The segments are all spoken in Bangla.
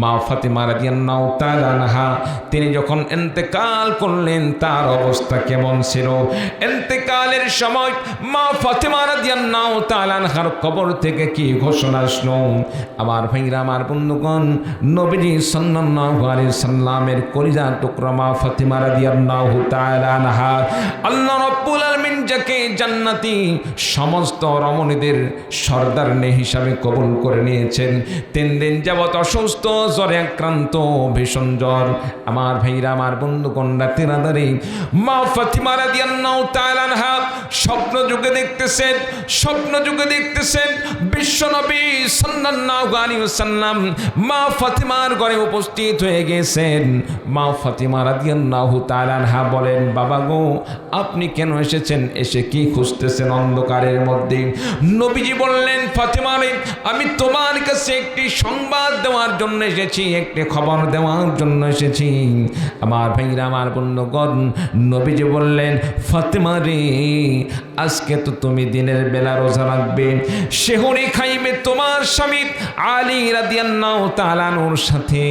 মা ফাতিমা রাদিয়াল্লাহু তাআলা আনহা তিনি যখন ইন্তেকাল করলেন তার অবস্থা কেমন ছিল? ইন্তেকালের সময় মা ফাতিমা রাদিয়াল্লাহু তাআলা আনহার কবর থেকে কি ঘোষণা আসলো? আমার ভাইরা, আমার বন্ধুগণ, নবীজি সাল্লাল্লাহু আলাইহি সাল্লামের কলিজার টুকরা মা ফাতিমা রাদিয়াল্লাহু তাআলা আনহা আল্লাহ রাব্বুল আলামিন যাকে জান্নাতি সমস্ত রমণীদের সর্দারনী হিসাবে কবুল করে নিয়েছেন। 3 দিন যাবত অসুস্থ, জ্বরে আক্রান্ত, ভীষণ জ্বর। আমার ভাইরা, আমার বন্ধুগণ, রাতের আঁধারে মা ফাতিমা রাদিয়াল্লাহু তাআলা আনহা স্বপ্ন যুগে দেখতেছেন বিশ্বনবী সাল্লাল্লাহু আলাইহি ওয়াসাল্লাম মা ফাতিমার ঘরে উপস্থিত হয়ে গেছেন। মা ফাতিমা রাদিয়াল্লাহু তাআলা আনহা বলেন, বাবা গো, আপনি কেন এসেছেন? এসে কি খুঁজতেছেন অন্ধকারের মধ্যে? নবীজি বললেন, ফাতিমা রে, আমি তোমার কাছে একটি সংবাদ দেওয়ার জন্য এসেছি, একটি খবর দেওয়ার জন্য এসেছি। আমার ভাইরা, আমার বন্ধুগণ, নবীজি বললেন, ফাতিমা রে, আজকে তো তুমি দিনের বেলা রোজা রাখবে, সেহরি খাইবে তোমার স্বামী আলী রাদিয়াল্লাহু তাআলা আনহুর সাথে,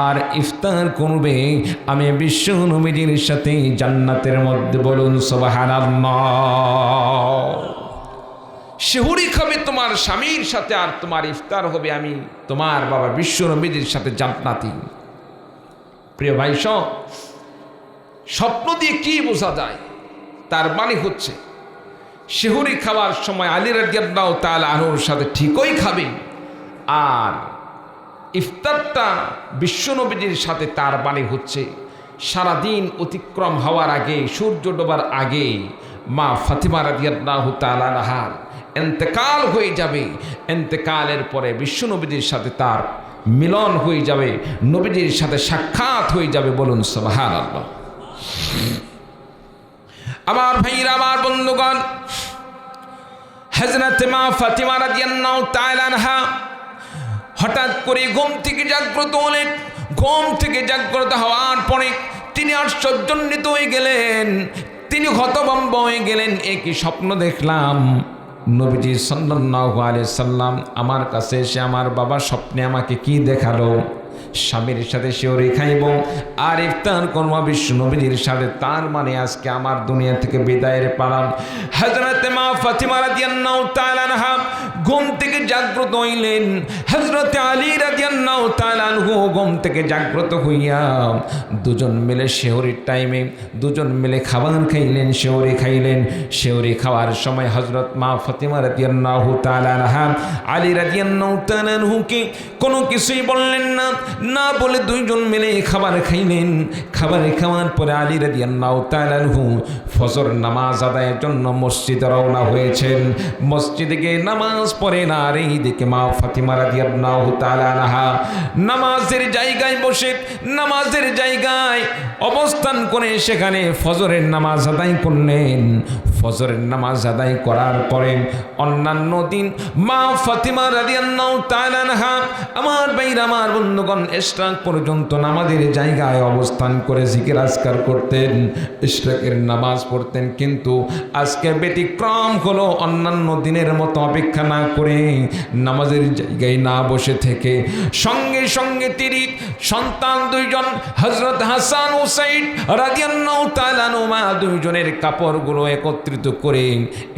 আর ইফতার করবে আমি বিশ্ব নবীজির সাথে জান্নাতের মধ্যে। বলুন সুবহানাল্লাহ। সেহরি খাবে তোমার স্বামীর সাথে, আর তোমার ইফতার হবে আমি তোমার বাবা বিশ্ব নবীজির সাথে জান্নাতি। প্রিয় ভাই, স্বপ্ন দিয়ে কি বোঝা যায়? তার মানে হচ্ছে সেহরি খাওয়ার সময় আলী রাদিয়াল্লাহু তাআলা আনহুর সাথে ঠিকই খাবে, আর ইফতারটা বিশ্ব নবীজির সাথে। তার মানে হচ্ছে সারাদিন অতিক্রম হওয়ার আগে, সূর্য ডোবার আগে মা ফাতিমা রাদিয়াল্লাহু তাআলা আনহার ইন্তেকাল হয়ে যাবে। ইন্তেকালের পরে বিশ্ব নবীজির সাথে তার মিলন হয়ে যাবে, নবীজির সাথে সাক্ষাৎ হয়ে যাবে। বলুন সুবহানাল্লাহ। আমার ভাইরা, আমার বন্ধুগণ, হযরত মা ফাতিমা রাদিয়াল্লাহু তাআলা আনহা হঠাৎ করে ঘুম থেকে জাগ্রত হলেন। ঘুম থেকে জাগ্রত হওয়ার পরে তিনি আশ্চর্যান্বিত হয়ে গেলেন, তিনি হতভম্ব হয়ে গেলেন। একই স্বপ্ন দেখলাম। নবীজি সাল্লাল্লাহু আলাইহি সাল্লাম আমার কাছে এসে আমার বাবা স্বপ্নে আমাকে কি দেখালো? স্বামীর সাথে সেহরি খাইব আর ইফতার করব বিশ্ব নবীজির সাথে। তার মানে আজকে আমার দুনিয়া থেকে বিদায়ের পালা। হযরত মা ফাতিমা রাদিয়াল্লাহু তাআলা আনহা ঘুম থেকে জাগ্রত হইলেন। হযরত আলী রাদিয়াল্লাহু তাআলা আনহু ঘুম থেকে জাগ্রত হইয়া দুজন মিলে সেহরির টাইমে দুজন মিলে খাবার খাইলেন, সেহরি খাইলেন। সেহরি খাওয়ার সময় হযরত মা ফাতিমা রাদিয়াল্লাহু তাআলা আনহা আলী রাদিয়াল্লাহু তাআলা আনহুকে কোনো কিছুই বললেন না, না বলে দুইজন মিলে খাবার খাইলেন। খাবার খাওয়ার পরে আলী রাদিয়াল্লাহু তাআলা আনহু ফজর নামাজ আদায়ের জন্য মসজিদে রওনা হয়েছেন। মসজিদে গিয়ে নামাজ পড়েন, আর এইদিকে মা ফাতিমা রাদিয়াল্লাহু তাআলা আনহা নামাজের জায়গায় বসে নামাজের জায়গায় অবস্থান করে সেখানে ফজরের নামাজ আদায় করলেন। ফজরের নামাজ আদায় করার পরে অন্যান্য দিন মা ফাতিমা রাদিয়াল্লাহু তাআলা আনহা আমার ভাইরা, আমার বন্ধুগণ, ইশরাক পর্যন্ত নামাজের জায়গায় অবস্থান করে জিকির আজকার করতেন, ইশরাকের নামাজ পড়তেন। কিন্তু আজকে ব্যতিক্রম হলো, অন্যান্য দিনের মতো অপেক্ষা না করে নামাজের জায়গায় না বসে থেকে সঙ্গে সঙ্গে তিনি সন্তান দুইজন হযরত হাসান হুসাইন রাদিয়াল্লাহু তাআলা আনহুমা দুইজনের কাপড়গুলো একত্রিত করে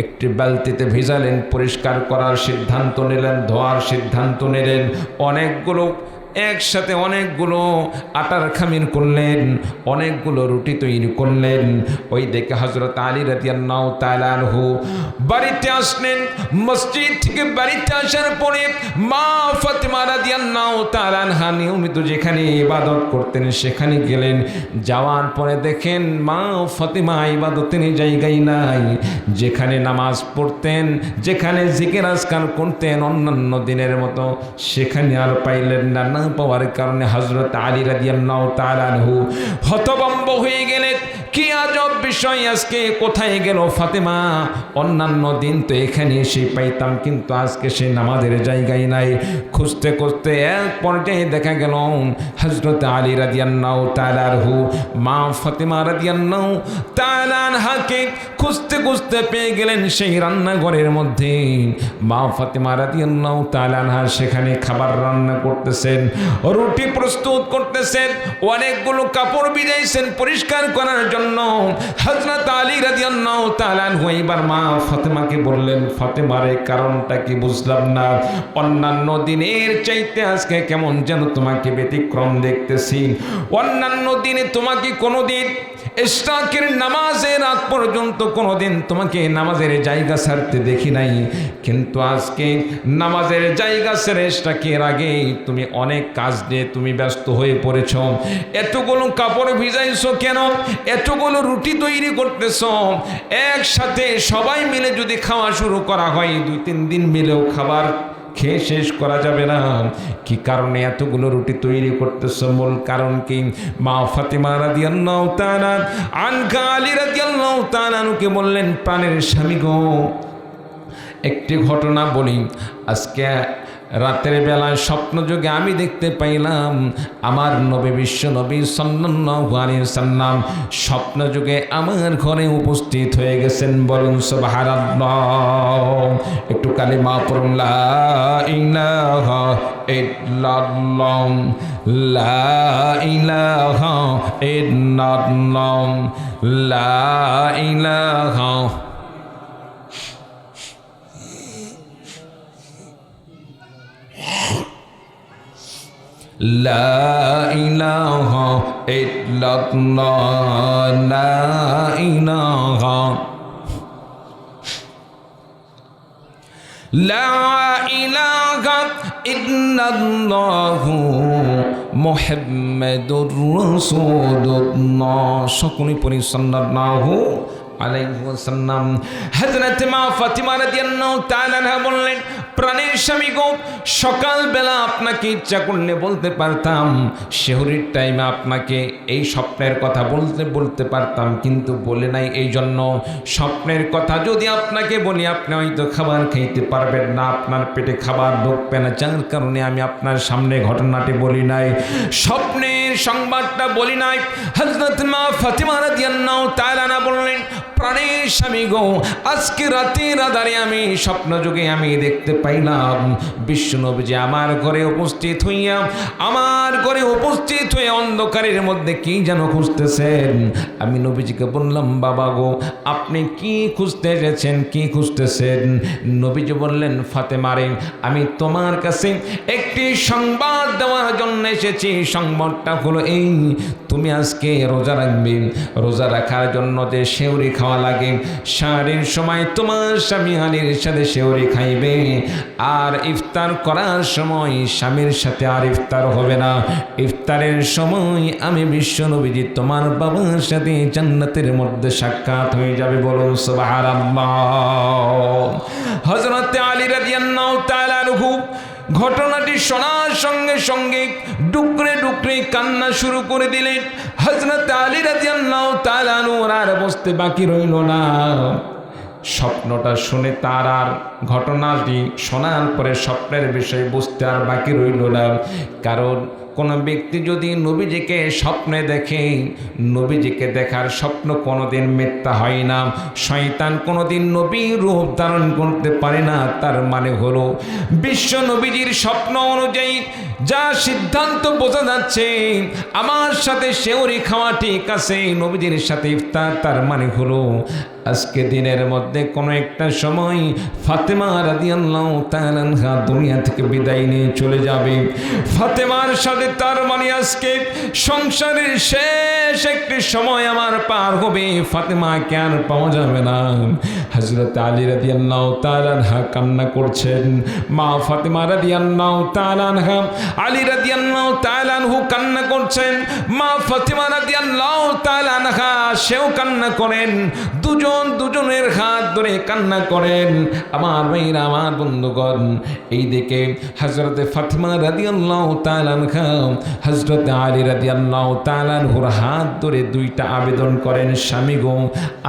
একটি বালতিতে ভিজালেন, পরিষ্কার করার সিদ্ধান্ত নিলেন, ধোয়ার সিদ্ধান্ত নিলেন। অনেকগুলো একসাথে অনেকগুলো আটার খামির করলেন, অনেকগুলো রুটি তৈরি করলেন। ওই দেখে হযরত আলী রাদিয়াল্লাহু তাআলা আনহু বাড়িতে আসলেন। মসজিদ থেকে বাড়িতে আসার পরে মা ফাতিমা রাদিয়াল্লাহু তাআলা আনহা নিয়মিত যেখানে ইবাদত করতেন সেখানে গেলেন। যাওয়ার পরে দেখেন মা ফাতিমা ইবাদতের জায়গায় নাই। যেখানে নামাজ পড়তেন, যেখানে জিকির আজকার করতেন অন্যান্য দিনের মতো, সেখানে আর পাইলেন না। না পাওয়ার কারণে হযরত আলী রাদিয়াল্লাহু তাআলা আনহু হতভম্ব হয়ে গেলেন। কি আজব বিষয়, আজকে কোথায় গেল ফাতেমা? অন্যান্য দিন তো এখানে এসে পাইতাম, কিন্তু আজকে সে নামাজের জায়গায় নাই। খুঁজতে খুঁজতে এক পর্যায়ে দেখা গেল হযরত আলী রাদিয়াল্লাহু তাআলা আনহু মা ফাতেমা রাদিয়াল্লাহু তাআলা আনহাকে খুঁজতে খুঁজতে পেয়ে গেলেন সেই রান্নাঘরের মধ্যে। মা ফাতেমা রাদিয়াল্লাহু তাআলা আনহা সেখানে খাবার রান্না করতেছেন, রুটি প্রস্তুত করতেছেন, অনেকগুলো কাপড় ভিজাইছেন পরিষ্কার করার জন্য। হযরত আলী রাদিয়াল্লাহু তাআলা আনহু এবার মা ফাতেমাকে বললেন, ফাতেমার এই কারণটা কি বুঝলাম না, অন্যান্য দিনের চাইতে আজকে কেমন যেন তোমাকে ব্যতিক্রম দেখতেছি। অন্যান্য দিনে তোমাকে কোনোদিন ইশরাকের নামাজের আগ পর্যন্ত কোনোদিন তোমাকে নামাজের জায়গা ছাড়তে দেখি নাই, কিন্তু আজকে নামাজের জায়গা ছেড়ে ইশরাকের আগে তুমি অনেক কাজ নিয়ে তুমি ব্যস্ত হয়ে পড়েছ। এতগুলো কাপড় ভিজাইছো কেন? এতগুলো রুটি তৈরি করতেছো, একসাথে সবাই মিলে যদি খাওয়া শুরু করা হয় 2-3 দিন মিলেও খাবার খেয়ে শেষ করা যাবে না। কি কারণে এতগুলো রুটি তৈরি করতেছো? মূল কারণ কি? মা ফাতেমা রাদিয়াল্লাহু তাআলা আনহা আলী রাদিয়াল্লাহু তাআলা আনহুকে বললেন, প্রাণের স্বামী গো, একটি ঘটনা বলি। আজকে রাতের বেলায় স্বপ্ন যোগে আমি দেখতে পাইলাম আমার নবী বিশ্ব নবী সাল্লাল্লাহু আলাইহি ওয়াসাল্লাম স্বপ্ন যোগে আমার ঘরে উপস্থিত হয়ে গেছেন। বলুন সুবহানাল্লাহ। একটু কালিমা পড়ুন, লা ইলাহা ইল্লাল্লাহ, লা ইলাহা ইল্লাল্লাহ, লা ইলাহা লা ইলাহা ইল্লাল্লাহ, লা ইলাহা লা ইলাহা ইল্লাল্লাহু মুহাম্মাদুর রাসূলুল্লাহ। সকলে পড়ি সাল্লাল্লাহু আলাইহি ওয়াসাল্লাম। হযরত মা ফাতিমা রাদিয়াল্লাহু তাআলা আনহা বললেন, প্রাণের স্বামী গো, সকালবেলা আপনাকে ইচ্ছা করলে বলতে পারতাম, সেহরির টাইমে আপনাকে এই স্বপ্নের কথা বলতে পারতাম, কিন্তু বলে নাই। এই জন্য স্বপ্নের কথা যদি আপনাকে বলি আপনি হয়তো খাবার খাইতে পারবেন না, আপনার পেটে খাবার ঢুকবে না, যার কারণে আমি আপনার সামনে ঘটনাটি বলি নাই, স্বপ্নের সংবাদটা বলি নাই। হযরত মা ফাতিমা রাদিয়াল্লাহু তাআলা আনহা বললেন, প্রাণের স্বামী গো, আজকে রাতের আধারে আমি স্বপ্ন যুগে আমি দেখতে পাইলাম বিশ্ব নবীজি আমার ঘরে উপস্থিত হইয়া অন্ধকারের মধ্যে কি যেন খুঁজতেছেন। আমি নবীজিকে বললাম, বাবা গো, আপনি কি খুঁজতে এসেছেন, কি খুঁজতেছেন? নবীজি বললেন, ফাতেমারে, আমি তোমার কাছে একটি সংবাদ দেওয়ার জন্য এসেছি। সংবাদটা হলো এই, তুমি আজকে রোজা রাখবে। রোজা রাখার জন্য যে সেউরি খাওয়া লাগে, সারের সময় তোমার স্বামী আলীর সাথে সেউরি খাইবে, আর ইফতার করার সময় স্বামীর সাথে আর ইফতার হবে না। ইফতারের সময় আমি বিশ্ব নবীজি তোমার বাবার সাথে জান্নাতের মধ্যে সাক্ষাৎ হয়ে যাবে। বলুন সুবহানাল্লাহ। হযরত আলী রাদিয়াল্লাহু তাআলা আনহু ঘটনাটি শোনার সঙ্গে সঙ্গে ডুকরে ডুকরে কান্না শুরু করে দিলেন। হযরত আলী রাদিয়াল্লাহু তাআলা আনহু আর বসতে বাকি রইল না। স্বপ্নটা শুনে তার আর ঘটনাটি শোনার পরে স্বপ্নের বিষয় বুঝতে আর বাকি রইল না। কারণ কোনো ব্যক্তি যদি নবীজিকে স্বপ্নে দেখে, নবীজিকে দেখার স্বপ্ন কোনোদিন মিথ্যা হয় না। শয়তান কোনোদিন নবীর রূপ ধারণ করতে পারে না। তার মানে হলো বিশ্ব নবীজির স্বপ্ন অনুযায়ী যা সিদ্ধান্ত বোঝা যাচ্ছে, আমার সাথে সেউরি খাওয়া ঠিক আছে, নবীজির সাথে ইফতার, তার মানে হলো আজকে দিনের মধ্যে কোনো একটা সময় ফাতেমা রাদিয়াল্লাহু তাআলা আনহা দুনিয়া থেকে বিদায় নিয়ে চলে যাবে। ফাতেমার সাথে তার মানে আজকে সংসারের শেষ একটি সময় আমার পার হবে, ফাতেমাকে আর পাওয়া যাবে না। হযরত আলী রাদিয়াল্লাহু তাআলা আনহা কান্না করছেন, মা ফাতেমা রাদিয়াল্লাহু তাআলা আনহা আলী রাদিয়াল্লাহু তাআলা আনহু কান্না করছেন, মা ফাতেমা রাদিয়াল্লাহু তাআলা আনহা সেও কান্না করেন। দুজনের হাত ধরে কান্না করেন। আমার ভাইরা, আমার বন্ধুগণ, এই দিকে হযরতে ফাতিমা রাদিয়াল্লাহু তাআলা আনহা হযরতে আলী রাদিয়াল্লাহু তাআলা আনহুর হাত ধরে দুইটা আবেদন করেন, স্বামী গো,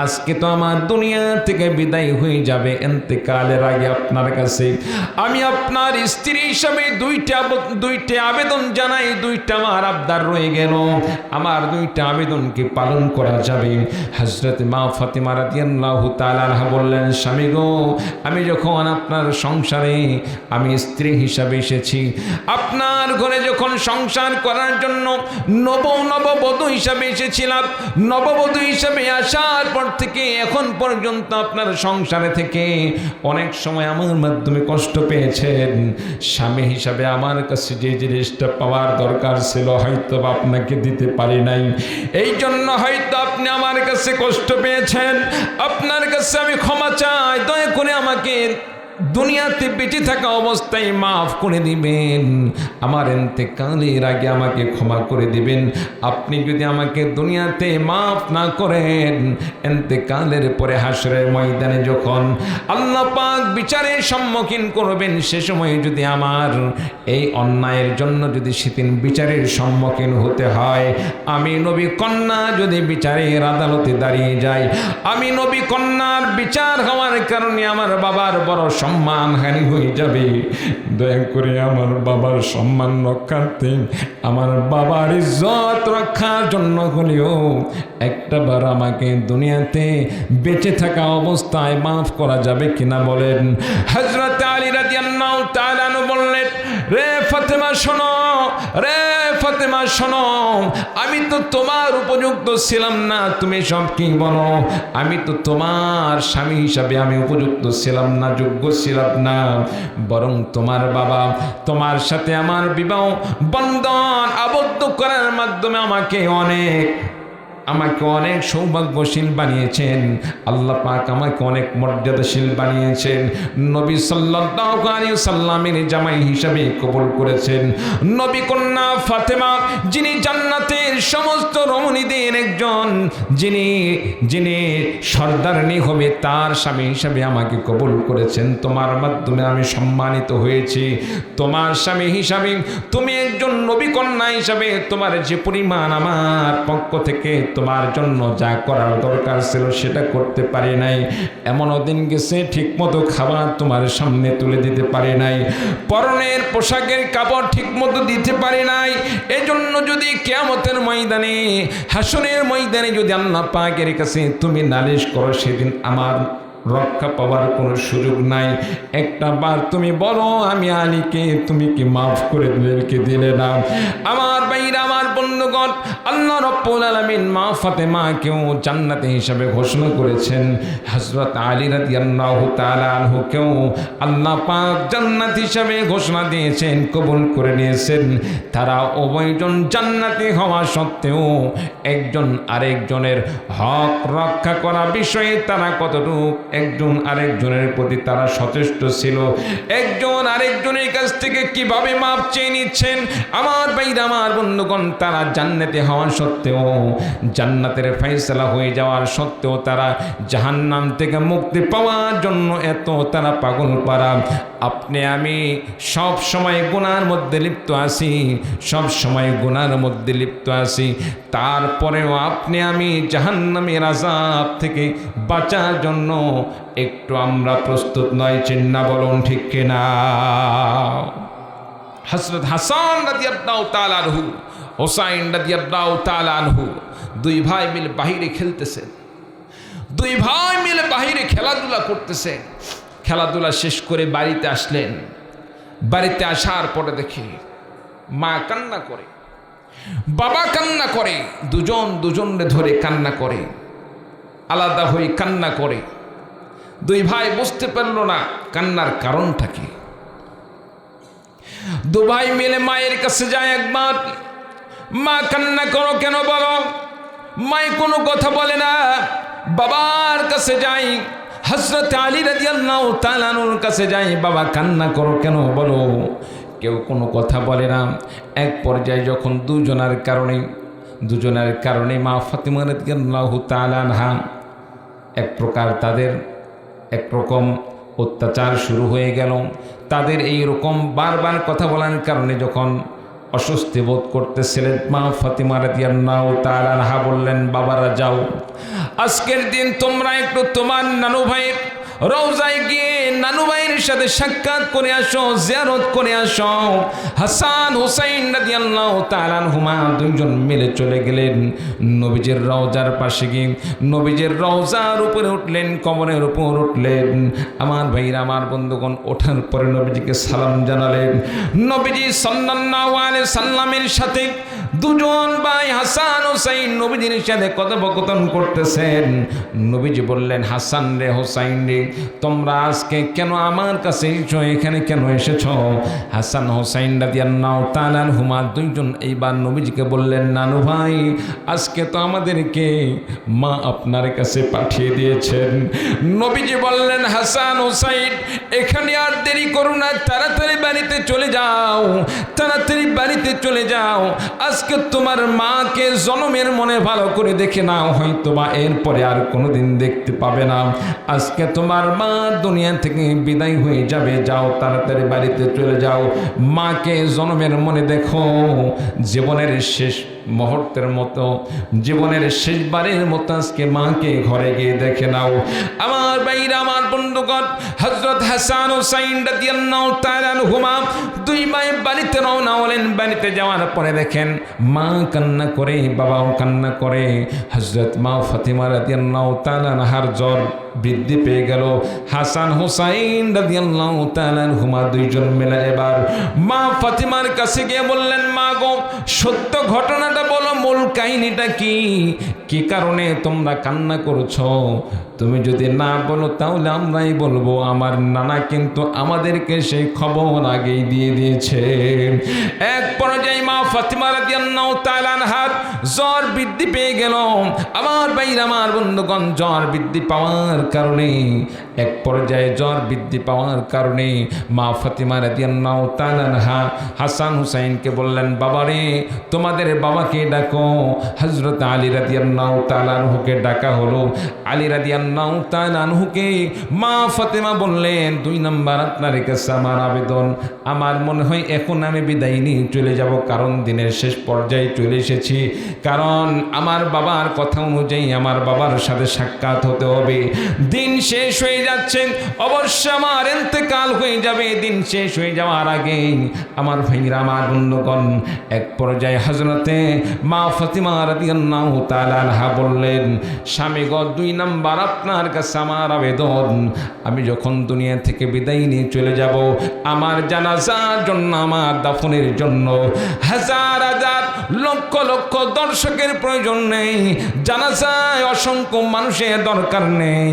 আজকে তো আমার দুনিয়া থেকে বিদায় হয়ে যাবে, ইন্তেকালের আগে আপনার কাছে আমি আপনার স্ত্রী হিসাবে দুইটা আবেদন জানাই। দুইটা আমার আবদার রয়ে গেল, আমার দুইটা আবেদনকে পালন করা যাবে? হযরত মা ফাতিমা রাদিয়াল্লাহু তাআলা আনহা বললেন, স্বামী গো, আমি যখন আপনার সংসারে আমি স্ত্রী হিসাবে এসেছি, আপনার ঘরে যখন সংসার করার জন্য নববধূ হিসাবে এসেছিলাম, নববধূ হিসাবে আসার পর থেকে এখন পর্যন্ত আপনার সংসারে থেকে অনেক সময় আমার মাধ্যমে কষ্ট পেয়েছেন। স্বামী হিসাবে আমার কাছে যে জিনিসটা পাওয়ার দরকার ছিল হয়তো আপনাকে দিতে পারি নাই, এই জন্য হয়তো আপনি আমার কাছে কষ্ট পেয়েছেন। আপনার কাছে আমি ক্ষমা চাই, দয়া করে আমাকে দুনিয়াতে বেঁচে থাকা অবস্থায় মাফ করে দিবেন, আমার ইন্তেকালের আগে আমাকে ক্ষমা করে দিবেন। আপনি যদি আমাকে দুনিয়াতে মাফ না করেন, ইন্তেকালের পরে হাসরের ময়দানে যখন আল্লাহ পাক বিচারের সম্মুখীন করবেন, সে সময় যদি আমার এই অন্যায়ের জন্য যদি সেদিন বিচারের সম্মুখীন হতে হয়, আমি নবী কন্যা যদি বিচারের আদালতে দাঁড়িয়ে যাই, আমি নবী কন্যার বিচার হওয়ার কারণে আমার বাবার বড় সম্মানহানি হয়ে যাবে। দয়া করে আমার বাবার সম্মান রক্ষার্থে, আমার বাবার ইজ্জত রক্ষার জন্য হলেও একটাবার আমাকে দুনিয়াতে বেঁচে থাকা অবস্থায় মাফ করা যাবে কিনা বলেন? হযরত আলী রাদিয়াল্লাহু তাআলা আনহু বললেন, রে ফাতেমা শোনো, রে ফাতেমা শোনো, আমি তো তোমার উপযুক্ত ছিলাম না। তুমি সব কি বলো? আমি তো তোমার স্বামী হিসাবে আমি উপযুক্ত ছিলাম না, যোগ্য ছিলাম না, বরং তোমার বাবা তোমার সাথে আমার বিবাহ বন্ধন আবদ্ধ করার মাধ্যমে আমাকে অনেক সৌভাগ্যশীল বানিয়েছেন। আল্লাহ পাক আমাকে অনেক মর্যাদাশীল বানিয়েছেন। নবী সাল্লাল্লাহু আলাইহি ওয়াসাল্লামের জামাই হিসাবে কবুল করেছেন। নবী কন্যা ফাতেমা, যিনি জান্নাতের সমস্ত রমণীদের একজন, যিনি সর্দারনী হবে, তার স্বামী হিসাবে আমাকে কবুল করেছেন। তোমার মাধ্যমে আমি সম্মানিত হয়েছি। তোমার স্বামী হিসাবে, তুমি একজন নবী কন্যা হিসাবে তোমার যে পরিমাণ আমার পক্ষ থেকে তোমার জন্য যা করার দরকার ছিল সেটা করতে পারি নাই। এমনও দিন গেছে ঠিকমতো খাবার তোমার সামনে তুলে দিতে পারি নাই, পরনের পোশাকের কাপড় ঠিকমতো দিতে পারি নাই। এজন্য যদি কিয়ামতের ময়দানে, হাসরের ময়দানে যদি আল্লাহ পাকের কাছে তুমি নালিশ করো, সেদিন আমার রক্ষা পাওয়ার কোনো সুযোগ নাই। একটা বার তুমি বলো, আমি আলীকে তুমি কি মাফ করে দিলে কি দিলে না? আমার ভাইরা, আমার বন্ধুগণ, আল্লাহ রাব্বুল আলামিন মা ফাতেমাকেও জান্নাতি হিসাবে ঘোষণা করেছেন। হযরত আলী রাদিয়াল্লাহু তাআলা আনহুকেও আল্লাহ পাক জান্নাতি হিসাবে ঘোষণা দিয়েছেন, কবুল করে নিয়েছেন। তারা উভয়জন জান্নাতি হওয়া সত্ত্বেও একজন আরেকজনের হক রক্ষা করা বিষয়ে তারা কতটুকু একজন আরেকজনের প্রতি তারা সচেষ্ট ছিল, একজন আরেকজনের কাছ থেকে কিভাবে মাপ চেয়ে নিচ্ছেন। আমার ভাইরা, আমার বন্ধুগণ, তারা জান্নাতে হওয়া সত্ত্বেও, জান্নাতের ফয়সালা হয়ে যাওয়ার সত্ত্বেও তারা জাহান্নাম থেকে মুক্তি পাওয়ার জন্য এত তারা পাগল পারা। আপনি আমি সব সময় গুনার মধ্যে লিপ্ত আছি, সব সময় গুনার মধ্যে লিপ্ত আছি, তারপরেও আপনি আমি জাহান্নামের আযাব থেকে বাঁচার জন্য একটু আমরা প্রস্তুত নয়। চিন্না বলুন ঠিক কিনা? হযরত হাসান রাদিয়াল্লাহু তাআলা আনহু, হুসাইন রাদিয়াল্লাহু তাআলা আনহু দুই ভাই মিলে বাহিরে খেলতেছেন, দুই ভাই মিলে বাহিরে খেলাধুলা করতেছেন। খেলাধুলা শেষ করে বাড়িতে আসলেন। বাড়িতে আসার পরে দেখি মা কান্না করে, বাবা কান্না করে, দুজনরে ধরে কান্না করে, আলাদা হয়ে কান্না করে। দুই ভাই বুঝতে পারল না কান্নার কারণটা কি। দু ভাই মিলে মায়ের কাছে যায় একবার, মা কান্না করো কেন বলো? মায়ে কোনো কথা বলে না। বাবার কাছে যাই, হযরত আলী রাদিয়াল্লাহু তাআলা আনহুর কাছে যাই, বাবা কান্না করো কেন বলো? কেউ কোনো কথা বলে না। এক পর্যায়ে যখন দুজনের কারণে মা ফাতিমা রাদিয়াল্লাহু তাআলা আনহা এক প্রকার তাদের একরকম অত্যাচার শুরু হয়ে গেল। তাদের এই রকম বারবার কথা বলার কারণে যখন অস্বস্তি বোধ করতেছিলেন, মা ফাতিমা রাদিয়াল্লাহু তাআলা আনহা বললেন, বাবারা যাও, আজকের দিন তোমরা একটু তোমার নানু ভাইয়ের রওজায় গিয়ে নানু ভাইয়ের সাথে সাক্ষাৎ করে আসো, জিয়ারত করে আসো। হাসান হুসাইন রাদিয়াল্লাহু তাআলা আনহুমা দুইজন মিলে চলে গেলেন নবীজির রওজার পাশে গিয়ে নবীজির রওজার উপরে উঠলেন, কবরের উপর উঠলেন। আমার ভাইরা, আমার বন্ধুগণ, ওঠার পরে নবীজিকে সালাম জানালেন। নবীজি সাল্লাল্লাহু আলাইহি সাল্লামের সাথে দুজন ভাই হাসান হুসাইন নবীজির সাথে কথোপকথন করতেছেন। নবীজি বললেন, হাসান রে, হুসাইন রে, তোমরা আজকে কেন আমার কাছে এসেছো, এখানে কেন এসেছো? হাসান হুসাইন রাদিয়াল্লাহু তাআলা আনহুমা দুইজন এইবার নবীজিকে বললেন, নানু ভাই, আজকে তো আমাদেরকে মা আপনার কাছে পাঠিয়ে দিয়েছেন। নবীজি বললেন, হাসান হুসাইন, এখানে আর দেরি করো না, তাড়াতাড়ি বাড়িতে চলে যাও, তাড়াতাড়ি বাড়িতে চলে যাও। আজকে তোমার মাকে জনমের মনে ভালো করে দেখে নাও, হয়তো বা এরপরে আর কোনোদিন দেখতে পাবে না। আজকে তোমার মা দুনিয়া থেকে বিদায় হয়ে যাবে, যাও তাড়াতাড়ি বাড়িতে চলে যাও, মাকে জনমের মনে দেখো। জীবনের শেষ মুহূর্তের মতো, জীবনের শেষবারের মতো আজকে মাকে ঘরে গিয়ে দেখে নাও। আমার ভাইরা, আমার বন্ধুগণ, হযরত হাসান হুসাইন রাদিয়াল্লাহু তাআলা আনহুমা দুই ভাই বাড়িতে রওনা হলেন। বাড়িতে যাওয়ার পরে দেখেন মা কান্না করে, বাবাও কান্না করে। হযরত মা ফাতিমা রাদিয়াল্লাহু তাআলা আনহার জ্বর বৃদ্ধি পেয়ে গেল। হাসান হুসাইন রাদিয়াল্লাহু তাআলা আনহুমা দুইজন মিলে এবার মা ফাতিমার কাছে গিয়ে বললেন, মা গো, সত্য ঘটনাটা বলো, মূল কাহিনীটা কি, কি কারণে তোমরা কান্না করছো? তুমি যদি না বলো তাহলে আমরাই বলবো। আমার নানা কিন্তু আমাদেরকে সেই খবর আগেই দিয়ে দিয়েছে। এক পর্যায়ে মা ফাতিমা রাদিয়াল্লাহু তাআলা আনহার জ্বর বৃদ্ধি পেয়ে গেল। আমার ভাইরা, আমার বন্ধুগণ, জ্বর বৃদ্ধি পাওয়ার কারণে, এক পর্যায়ে জ্বর বৃদ্ধি পাওয়ার কারণে মা ফাতিমা রাদিয়াল্লাহু তাআলা আনহা হাসান হুসাইনকে বললেন, বাবারে, তোমাদের বাবাকে ডাকো। হযরত আলী রাদিয়াল্লাহু তাআলা আনহুকে ডাকা হলো। আলী রাদিয়াল্লাহু তাআলা আনহুকে মা ফাতিমা বললেন, 2 নাম্বার আপনার কাছে আমার আবেদন, আমার মনে হয় এখন আমি বিদায় নিয়ে চলে যাব, কারণ দিনের শেষ পর্যায়ে চলে এসেছি। কারণ আমার বাবার কথা অনুযায়ী আমার বাবার সাথে সাক্ষাৎ হতে হবে। দিন শেষ হয়ে যাচ্ছে, অবশ্য আমার ইন্তেকাল হয়ে যাবে। দিন শেষ হয়ে যাওয়ার আগে আমার ভাইরা, আমার বন্ধুগণ, এক পর্যায়ে হযরতে মা ফাতিমা রাদিয়াল্লাহু তাআলা আনহা বললেন, স্বামী গো, 2 নাম্বার আপনার কাছে আমার আবেদন, আমি যখন দুনিয়া থেকে বিদায় নিয়ে চলে যাব, আমার জানাজার জন্য, আমার দাফনের জন্য হাজার হাজার লক্ষ লক্ষ দর্শকের প্রয়োজন নেই, জানাজায় অসংখ্য মানুষের দরকার নেই।